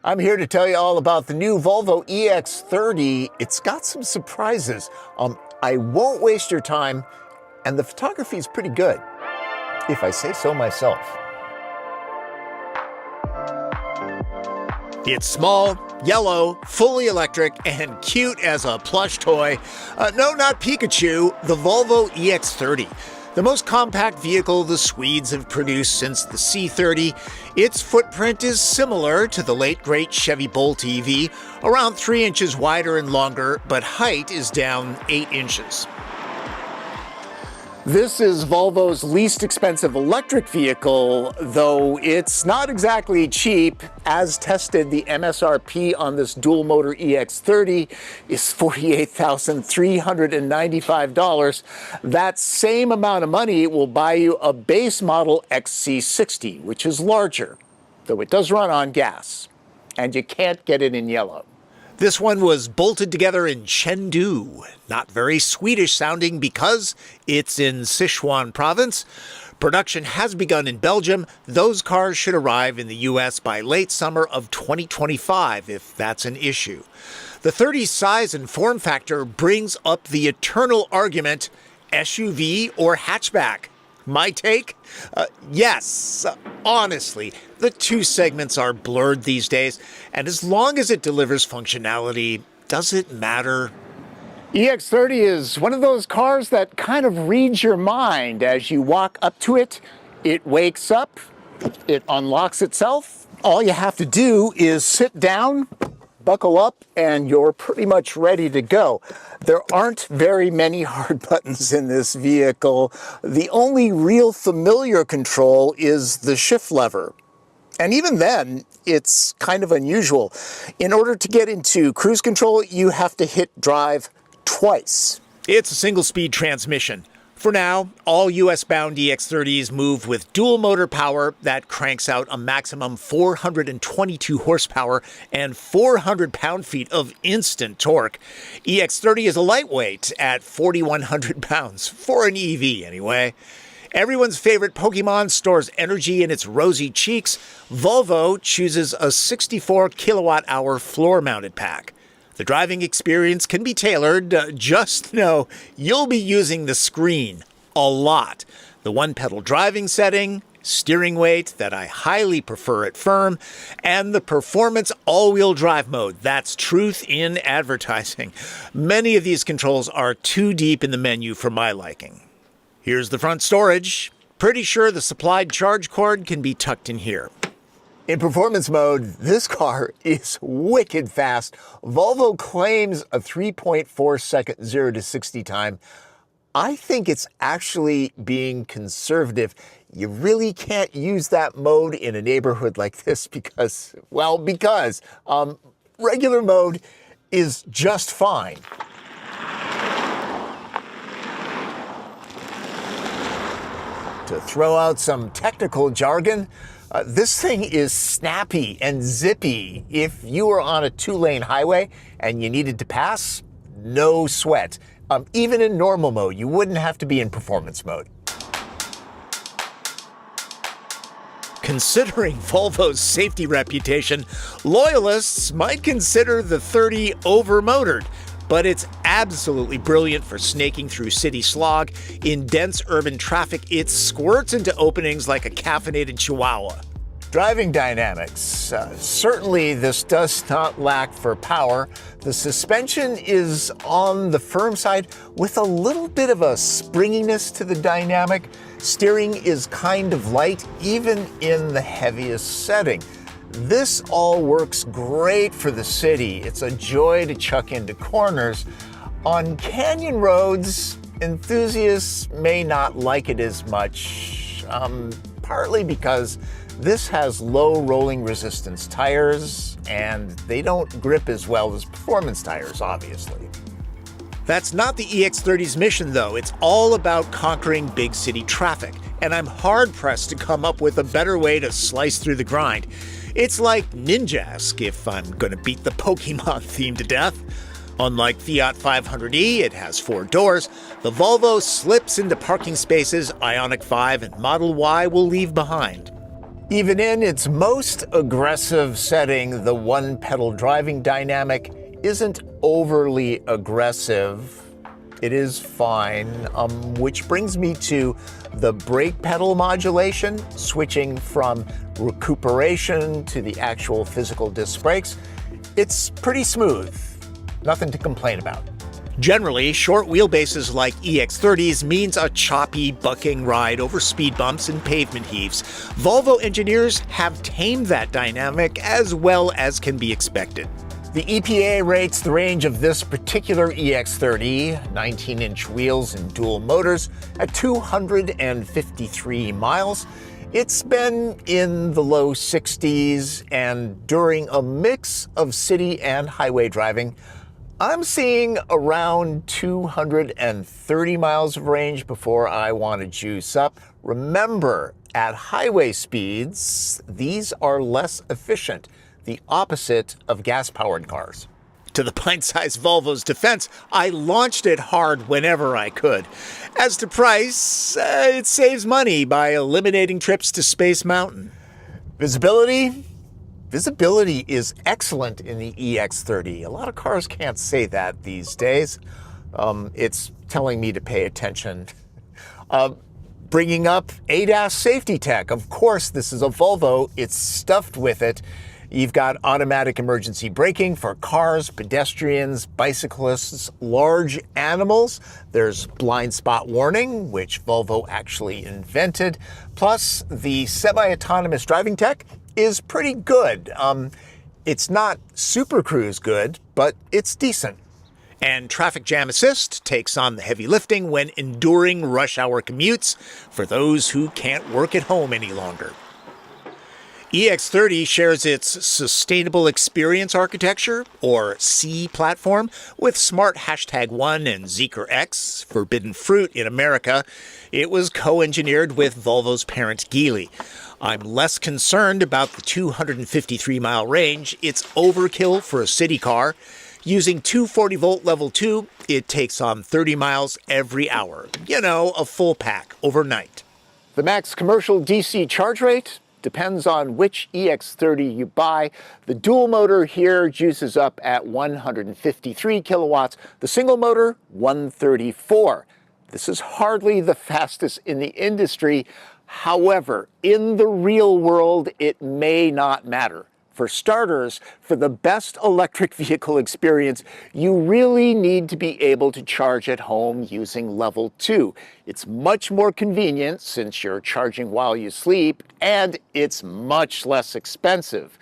I'm here to tell you all about the new Volvo EX30. It's got some surprises. I won't waste your time, and the photography is pretty good, if I say so myself. It's small, yellow, fully electric, and cute as a plush toy. No, not Pikachu, the Volvo EX30. The most compact vehicle the Swedes have produced since the C30. Its footprint is similar to the late great Chevy Bolt EV, around 3 inches wider and longer, but height is down 8 inches. This is Volvo's least expensive electric vehicle, though it's not exactly cheap. As tested, the MSRP on this dual-motor EX30 is $48,395. That same amount of money will buy you a base model XC60, which is larger, though it does run on gas, and you can't get it in yellow. This one was bolted together in Chengdu, not very Swedish sounding because it's in Sichuan province. Production has begun in Belgium. Those cars should arrive in the US by late summer of 2025, if that's an issue. The 30's size and form factor brings up the eternal argument, SUV or hatchback. My take? Yes. Honestly, the two segments are blurred these days, and as long as it delivers functionality, does it matter? EX30 is one of those cars that kind of reads your mind. As you walk up to it, it wakes up, it unlocks itself. All you have to do is sit down, buckle up, and you're pretty much ready to go. There aren't very many hard buttons in this vehicle. The only real familiar control is the shift lever. And even then, it's kind of unusual. In order to get into cruise control, you have to hit drive twice. It's a single-speed transmission. For now, all US-bound EX30s move with dual-motor power that cranks out a maximum 422 horsepower and 400 pound-feet of instant torque. EX30 is a lightweight at 4,100 pounds, for an EV anyway. Everyone's favorite Pokemon stores energy in its rosy cheeks. Volvo chooses a 64 kilowatt-hour floor-mounted pack. The driving experience can be tailored. Just know you'll be using the screen a lot. The one-pedal driving setting, steering weight that I highly prefer at firm, and the performance all-wheel drive mode. That's truth in advertising. Many of these controls are too deep in the menu for my liking. Here's the front storage. Pretty sure the supplied charge cord can be tucked in here. In performance mode, this car is wicked fast. Volvo claims a 3.4 second 0 to 60 time. I think it's actually being conservative. You really can't use that mode in a neighborhood like this because regular mode is just fine. To throw out some technical jargon, this thing is snappy and zippy. If you were on a 2-lane highway and you needed to pass, no sweat. Even in normal mode, you wouldn't have to be in performance mode. Considering Volvo's safety reputation, loyalists might consider the 30 overmotored. But it's absolutely brilliant for snaking through city slog. In dense urban traffic, it squirts into openings like a caffeinated chihuahua. Driving dynamics. Certainly this does not lack for power. The suspension is on the firm side with a little bit of a springiness to the dynamic. Steering is kind of light, even in the heaviest setting. This all works great for the city. It's a joy to chuck into corners. On canyon roads, enthusiasts may not like it as much, partly because this has low rolling resistance tires, and they don't grip as well as performance tires, obviously. That's not the EX30's mission, though. It's all about conquering big city traffic, and I'm hard-pressed to come up with a better way to slice through the grind. It's like Ninja-esque, if I'm going to beat the Pokemon theme to death. Unlike Fiat 500e, it has 4 doors. The Volvo slips into parking spaces Ioniq 5 and Model Y will leave behind. Even in its most aggressive setting, the one-pedal driving dynamic isn't overly aggressive. It is fine, which brings me to the brake pedal modulation, switching from recuperation to the actual physical disc brakes. It's pretty smooth, nothing to complain about. Generally, short wheelbases like EX30s means a choppy, bucking ride over speed bumps and pavement heaves. Volvo engineers have tamed that dynamic as well as can be expected. The EPA rates the range of this particular EX30, 19-inch wheels and dual motors, at 253 miles. It's been in the low 60s, and during a mix of city and highway driving, I'm seeing around 230 miles of range before I want to juice up. Remember, at highway speeds, these are less efficient, the opposite of gas-powered cars. To the pint-sized Volvo's defense, I launched it hard whenever I could. As to price, it saves money by eliminating trips to Space Mountain. Visibility? Visibility is excellent in the EX30. A lot of cars can't say that these days. It's telling me to pay attention. Bringing up ADAS safety tech. Of course, this is a Volvo. It's stuffed with it. You've got automatic emergency braking for cars, pedestrians, bicyclists, large animals. There's blind spot warning, which Volvo actually invented. Plus, the semi-autonomous driving tech is pretty good. It's not Super Cruise good, but it's decent. And traffic jam assist takes on the heavy lifting when enduring rush hour commutes for those who can't work at home any longer. EX30 shares its Sustainable Experience Architecture, or C platform, with Smart #1 and Zeekr X, forbidden fruit in America. It was co-engineered with Volvo's parent Geely. I'm less concerned about the 253-mile range. It's overkill for a city car. Using 240-volt level 2, it takes on 30 miles every hour. You know, a full pack overnight. The max commercial DC charge rate depends on which EX30 you buy. The dual motor here juices up at 153 kilowatts. The single motor, 134. This is hardly the fastest in the industry. However, in the real world, it may not matter. For starters, for the best electric vehicle experience, you really need to be able to charge at home using level 2. It's much more convenient since you're charging while you sleep, and it's much less expensive.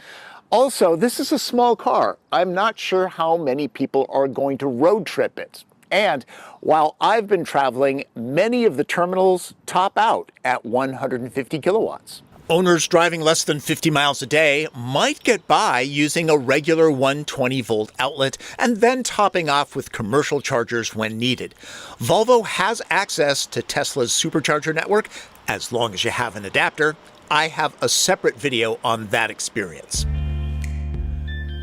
Also, this is a small car. I'm not sure how many people are going to road trip it. And while I've been traveling, many of the terminals top out at 150 kilowatts. Owners driving less than 50 miles a day might get by using a regular 120-volt outlet and then topping off with commercial chargers when needed. Volvo has access to Tesla's supercharger network as long as you have an adapter. I have a separate video on that experience.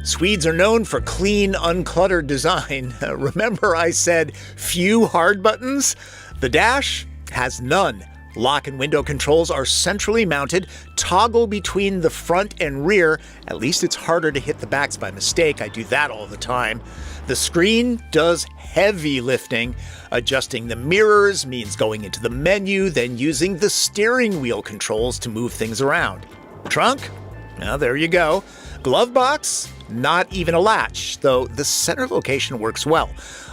Swedes are known for clean, uncluttered design. Remember I said few hard buttons? The dash has none. Lock and window controls are centrally mounted, toggle between the front and rear. At least it's harder to hit the backs by mistake. I do that all the time. The screen does heavy lifting. Adjusting the mirrors means going into the menu, then using the steering wheel controls to move things around. Trunk? Well, there you go. Glove box? Not even a latch, though the center location works well.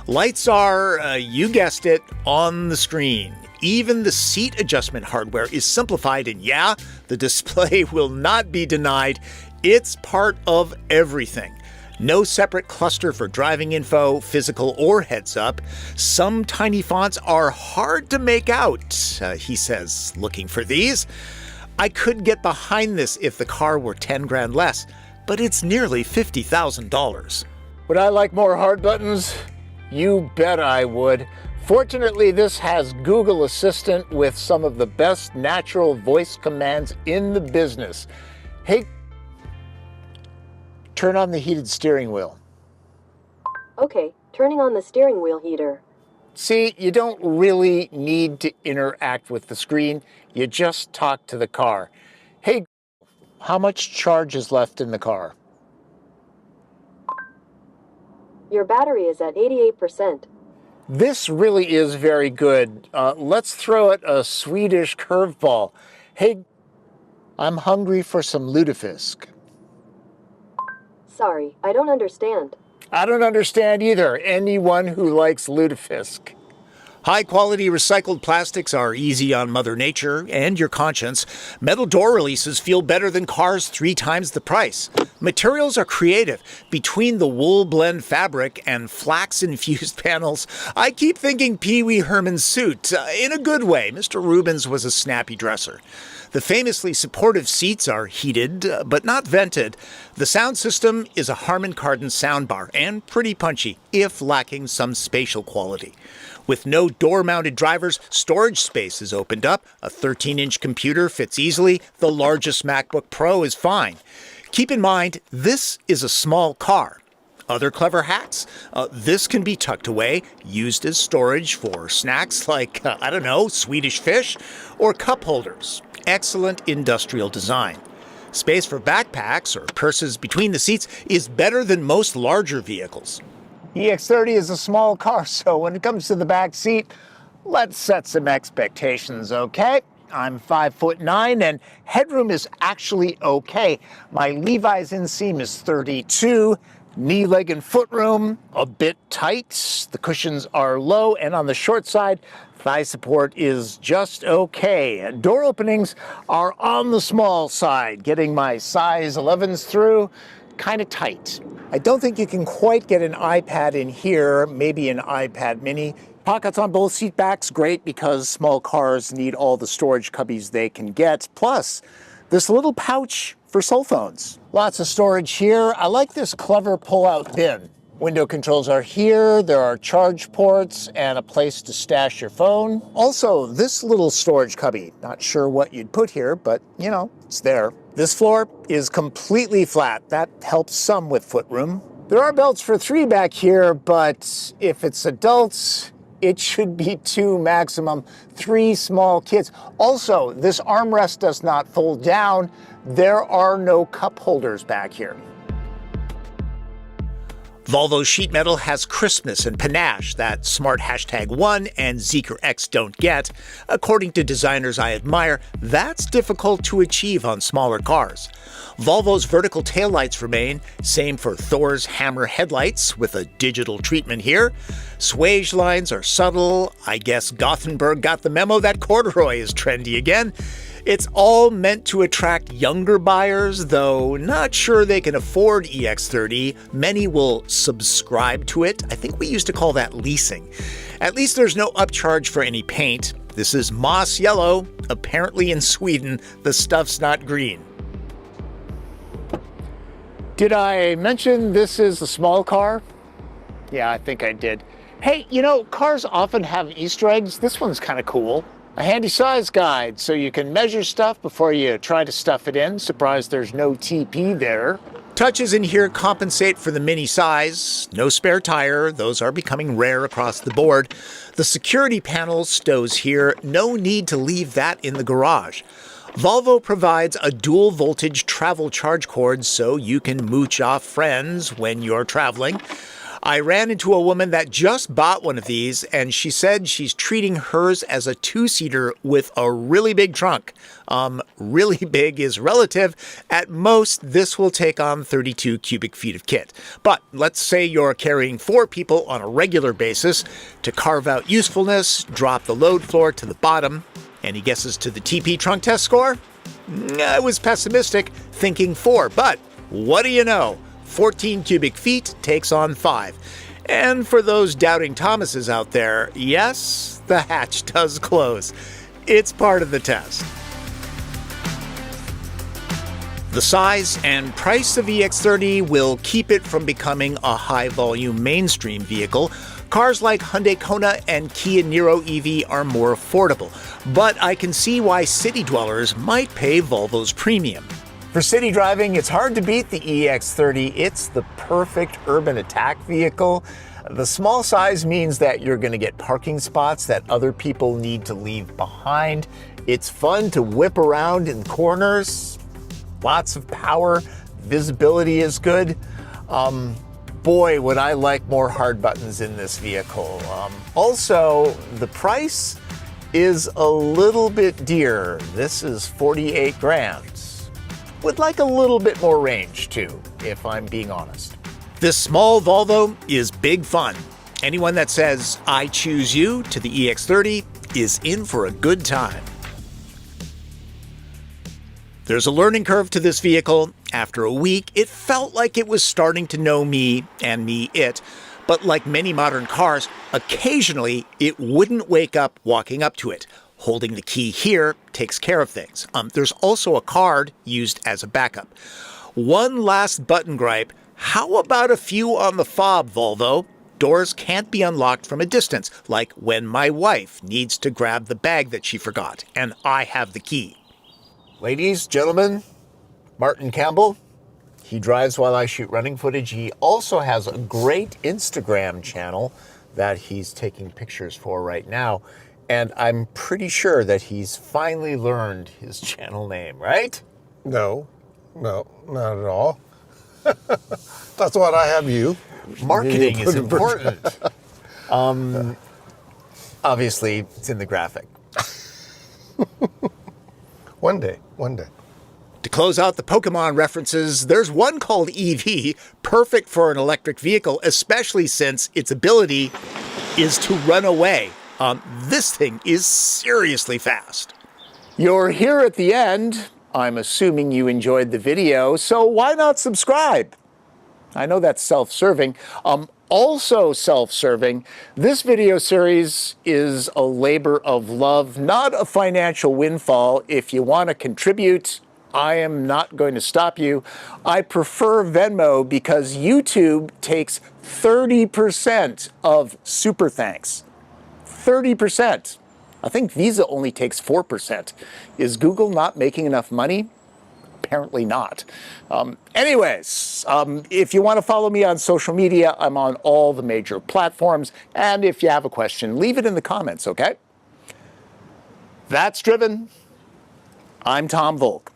Lights are, you guessed it, on the screen. Even the seat adjustment hardware is simplified, and yeah, the display will not be denied. It's part of everything. No separate cluster for driving info, physical, or heads up. Some tiny fonts are hard to make out, he says, looking for these. I could get behind this if the car were 10 grand less, but it's nearly $50,000. Would I like more hard buttons? You bet I would. Fortunately, this has Google Assistant with some of the best natural voice commands in the business. Hey, turn on the heated steering wheel. Okay, turning on the steering wheel heater. See, you don't really need to interact with the screen. You just talk to the car. Hey, How much charge is left in the car? Your battery is at 88%. This really is very good. Let's throw it a Swedish curveball. Hey, I'm hungry for some lutefisk. Sorry, I don't understand. I don't understand either. Anyone who likes lutefisk. High-quality recycled plastics are easy on Mother Nature and your conscience. Metal door releases feel better than cars 3 times the price. Materials are creative. Between the wool blend fabric and flax-infused panels, I keep thinking Pee Wee Herman's suit. In a good way, Mr. Rubens was a snappy dresser. The famously supportive seats are heated, but not vented. The sound system is a Harman Kardon soundbar and pretty punchy, if lacking some spatial quality. With no door-mounted drivers, storage space is opened up. A 13-inch computer fits easily. The largest MacBook Pro is fine. Keep in mind, this is a small car. Other clever hacks. This can be tucked away, used as storage for snacks like, Swedish fish or cup holders. Excellent industrial design. Space for backpacks or purses between the seats is better than most larger vehicles. EX30 is a small car, so when it comes to the back seat, let's set some expectations, okay? I'm 5'9", and headroom is actually okay. My Levi's inseam is 32. Knee, leg, and foot room, a bit tight. The cushions are low, and on the short side, thigh support is just okay. Door openings are on the small side, getting my size 11s through, kind of tight. I don't think you can quite get an iPad in here, maybe an iPad mini. Pockets on both seat backs, great because small cars need all the storage cubbies they can get. Plus, this little pouch for cell phones. Lots of storage here. I like this clever pull-out bin. Window controls are here, there are charge ports, and a place to stash your phone. Also, this little storage cubby. Not sure what you'd put here, but, it's there. This floor is completely flat. That helps some with footroom. There are belts for 3 back here, but if it's adults, it should be 2 maximum, 3 small kids. Also, this armrest does not fold down. There are no cup holders back here. Volvo's sheet metal has crispness and panache that Smart #1 and Zeekr X don't get. According to designers I admire, that's difficult to achieve on smaller cars. Volvo's vertical taillights remain, same for Thor's Hammer headlights with a digital treatment here. Swage lines are subtle. I guess Gothenburg got the memo that corduroy is trendy again. It's all meant to attract younger buyers, though not sure they can afford EX30. Many will subscribe to it. I think we used to call that leasing. At least there's no upcharge for any paint. This is moss yellow. Apparently in Sweden, the stuff's not green. Did I mention this is a small car? Yeah, I think I did. Hey, cars often have Easter eggs. This one's kind of cool. A handy size guide so you can measure stuff before you try to stuff it in. Surprised there's no TP there. Touches in here compensate for the mini size. No spare tire. Those are becoming rare across the board. The security panel stows here. No need to leave that in the garage. Volvo provides a dual voltage travel charge cord so you can mooch off friends when you're traveling. I ran into a woman that just bought one of these, and she said she's treating hers as a 2-seater with a really big trunk. Really big is relative. At most, this will take on 32 cubic feet of kit. But let's say you're carrying 4 people on a regular basis. To carve out usefulness, drop the load floor to the bottom. Any guesses to the TP trunk test score? I was pessimistic, thinking 4, but what do you know? 14 cubic feet takes on 5. And for those doubting Thomases out there, yes, the hatch does close. It's part of the test. The size and price of EX30 will keep it from becoming a high-volume mainstream vehicle. Cars like Hyundai Kona and Kia Niro EV are more affordable, but I can see why city dwellers might pay Volvo's premium. For city driving, it's hard to beat the EX30. It's the perfect urban attack vehicle. The small size means that you're going to get parking spots that other people need to leave behind. It's fun to whip around in corners. lots of power, visibility is good. Boy, would I like more hard buttons in this vehicle. Also, the price is a little bit dear. This is 48 grand. Would like a little bit more range too, if I'm being honest. This small Volvo is big fun. Anyone that says, I choose you to the EX30 is in for a good time. There's a learning curve to this vehicle. After a week, it felt like it was starting to know me and me it. But like many modern cars, occasionally it wouldn't wake up walking up to it. Holding the key here takes care of things. There's also a card used as a backup. One last button gripe. How about a few on the fob, Volvo? Doors can't be unlocked from a distance, like when my wife needs to grab the bag that she forgot, and I have the key. Ladies, gentlemen, Martin Campbell. He drives while I shoot running footage. He also has a great Instagram channel that he's taking pictures for right now. And I'm pretty sure that he's finally learned his channel name, right? No, not at all. That's what I have you. Marketing is important. Obviously, it's in the graphic. One day. To close out the Pokemon references, there's one called EV, perfect for an electric vehicle, especially since its ability is to run away. This thing is seriously fast. You're here at the end. I'm assuming you enjoyed the video, so why not subscribe? I know that's self-serving. Also self-serving, this video series is a labor of love, not a financial windfall. If you want to contribute, I am not going to stop you. I prefer Venmo because YouTube takes 30% of super thanks. 30%. I think Visa only takes 4%. Is Google not making enough money? Apparently not. Anyways, if you want to follow me on social media, I'm on all the major platforms. And if you have a question, leave it in the comments, okay? That's Driven. I'm Tom Volk.